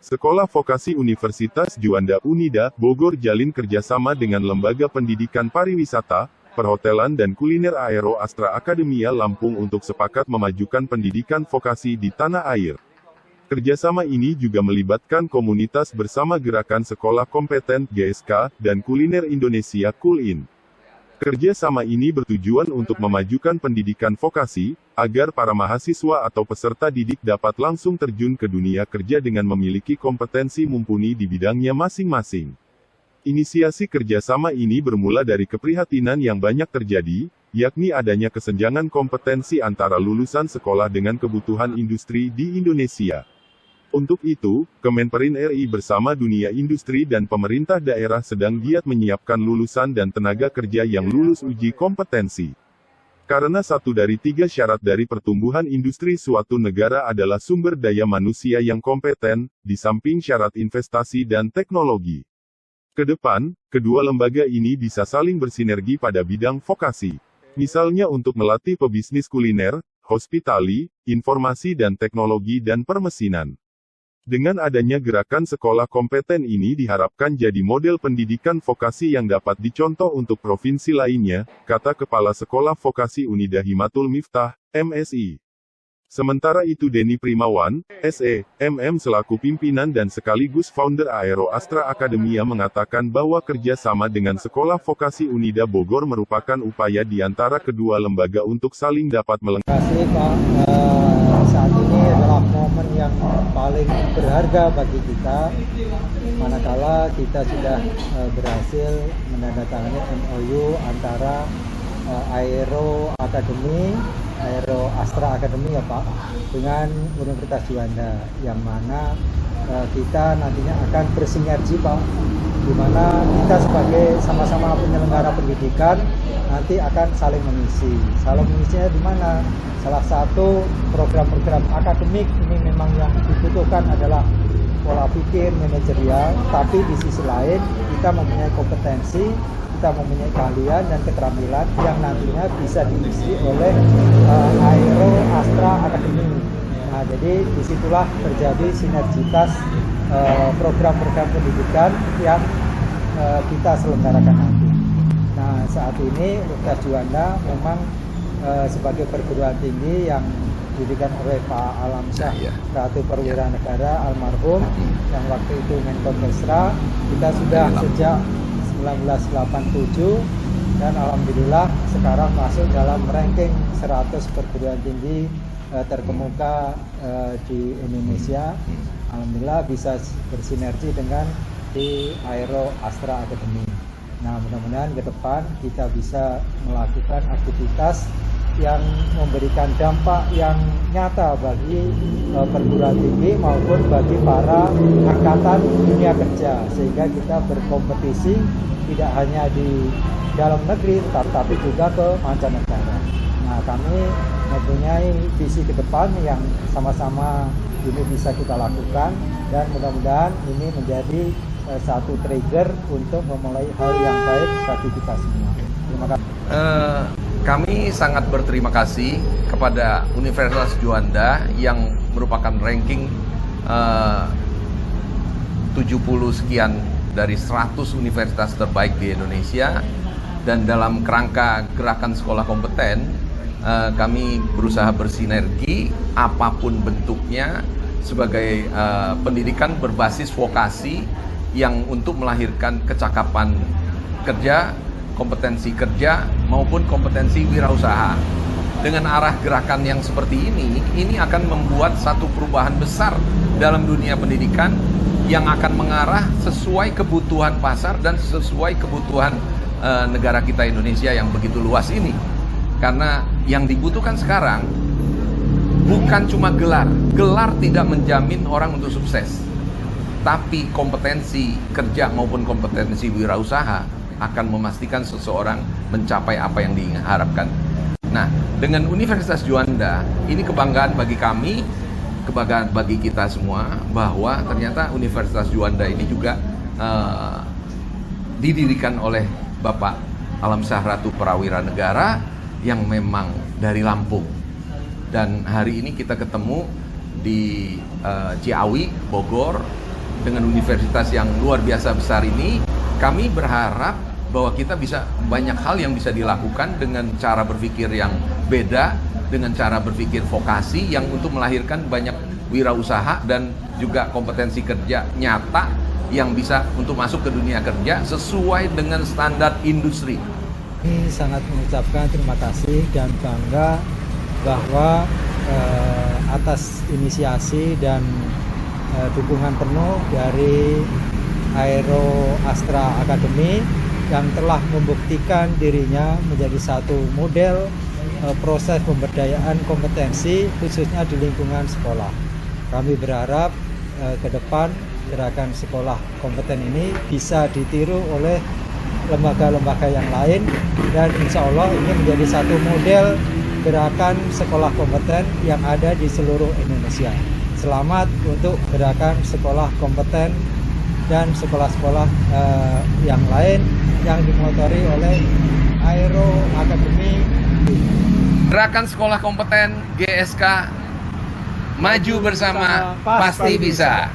Sekolah Vokasi Universitas Juanda Unida, Bogor jalin kerjasama dengan Lembaga Pendidikan Pariwisata, Perhotelan dan Kuliner Aero Astra Akademia Lampung untuk sepakat memajukan pendidikan vokasi di tanah air. Kerjasama ini juga melibatkan komunitas bersama Gerakan Sekolah Kompeten (GSK) dan Kuliner Indonesia (Kulin). Kerjasama ini bertujuan untuk memajukan pendidikan vokasi, agar para mahasiswa atau peserta didik dapat langsung terjun ke dunia kerja dengan memiliki kompetensi mumpuni di bidangnya masing-masing. Inisiasi kerjasama ini bermula dari keprihatinan yang banyak terjadi, yakni adanya kesenjangan kompetensi antara lulusan sekolah dengan kebutuhan industri di Indonesia. Untuk itu, Kemenperin RI bersama dunia industri dan pemerintah daerah sedang giat menyiapkan lulusan dan tenaga kerja yang lulus uji kompetensi. Karena satu dari 3 syarat dari pertumbuhan industri suatu negara adalah sumber daya manusia yang kompeten, di samping syarat investasi dan teknologi. Kedepan, kedua lembaga ini bisa saling bersinergi pada bidang vokasi. Misalnya untuk melatih pebisnis kuliner, hospitality, informasi dan teknologi dan permesinan. Dengan adanya gerakan sekolah kompeten ini diharapkan jadi model pendidikan vokasi yang dapat dicontoh untuk provinsi lainnya, kata Kepala Sekolah Vokasi Unida Himatul Miftah, MSI. Sementara itu Denny Primawan, SE, MM selaku pimpinan dan sekaligus founder Aero Astra Akademia mengatakan bahwa kerjasama dengan Sekolah Vokasi Unida Bogor merupakan upaya di antara kedua lembaga untuk saling dapat melengkapi. Terima kasih Pak, saat ini adalah momen yang paling berharga bagi kita, manakala kita sudah berhasil menandatangani MOU antara Aero Astra Akademi ya Pak, dengan Universitas Juanda, yang mana kita nantinya akan bersinergi Pak, di mana kita sebagai sama-sama penyelenggara pendidikan nanti akan saling mengisi. Saling mengisinya di mana? Salah satu program-program akademik ini memang yang dibutuhkan adalah pola pikir manajerial, tapi di sisi lain kita mempunyai kompetensi, kita mempunyai keahlian dan keterampilan yang nantinya bisa diisi oleh Aero Astra Academy. Nah, jadi disitulah terjadi sinergitas program-program pendidikan yang kita selenggarakan nanti. Nah, saat ini Universitas Juanda memang sebagai perguruan tinggi yang didirikan oleh Pak Alamsyah Ratu Perwira Negara almarhum, yang waktu itu Menko Kesra, kita sudah sejak 1987 dan alhamdulillah sekarang masuk dalam ranking 100 perguruan tinggi terkemuka di Indonesia. Alhamdulillah bisa bersinergi dengan di Aero Astra Academy. Nah, mudah-mudahan ke depan kita bisa melakukan aktivitas yang memberikan dampak yang nyata bagi perguruan tinggi maupun bagi para angkatan dunia kerja, sehingga kita berkompetisi tidak hanya di dalam negeri tetapi juga ke mancanegara. Nah, kami mempunyai visi ke depan yang sama-sama ini bisa kita lakukan, dan mudah-mudahan ini menjadi satu trigger untuk memulai hal yang baik bagi kita semua. Terima kasih. Kami sangat berterima kasih kepada Universitas Juanda yang merupakan ranking 70 sekian dari 100 universitas terbaik di Indonesia, dan dalam kerangka gerakan sekolah kompeten kami berusaha bersinergi apapun bentuknya sebagai pendidikan berbasis vokasi yang untuk melahirkan kecakapan kerja, kompetensi kerja maupun kompetensi wirausaha. Dengan arah gerakan yang seperti ini akan membuat satu perubahan besar dalam dunia pendidikan yang akan mengarah sesuai kebutuhan pasar dan sesuai kebutuhan negara kita Indonesia yang begitu luas ini. Karena yang dibutuhkan sekarang bukan cuma gelar. Gelar tidak menjamin orang untuk sukses. Tapi kompetensi kerja maupun kompetensi wirausaha akan memastikan seseorang mencapai apa yang diharapkan. Nah, dengan Universitas Juanda, ini kebanggaan bagi kami, kebanggaan bagi kita semua, bahwa ternyata Universitas Juanda ini juga didirikan oleh Bapak Alamsyah Ratu Prawira Negara yang memang dari Lampung. Dan hari ini kita ketemu di Ciawi, Bogor, dengan universitas yang luar biasa besar ini, kami berharap bahwa kita bisa banyak hal yang bisa dilakukan dengan cara berpikir yang beda, dengan cara berpikir vokasi yang untuk melahirkan banyak wirausaha dan juga kompetensi kerja nyata yang bisa untuk masuk ke dunia kerja sesuai dengan standar industri. Kami sangat mengucapkan terima kasih dan bangga bahwa atas inisiasi dan dukungan penuh dari Aero Astra Academy yang telah membuktikan dirinya menjadi satu model proses pemberdayaan kompetensi khususnya di lingkungan sekolah. Kami berharap ke depan gerakan sekolah kompeten ini bisa ditiru oleh lembaga-lembaga yang lain dan insya Allah ini menjadi satu model gerakan sekolah kompeten yang ada di seluruh Indonesia. Selamat untuk gerakan sekolah kompeten dan sekolah-sekolah yang lain yang dimotori oleh Aero Academy. Gerakan sekolah kompeten GSK, maju bersama pasti bisa.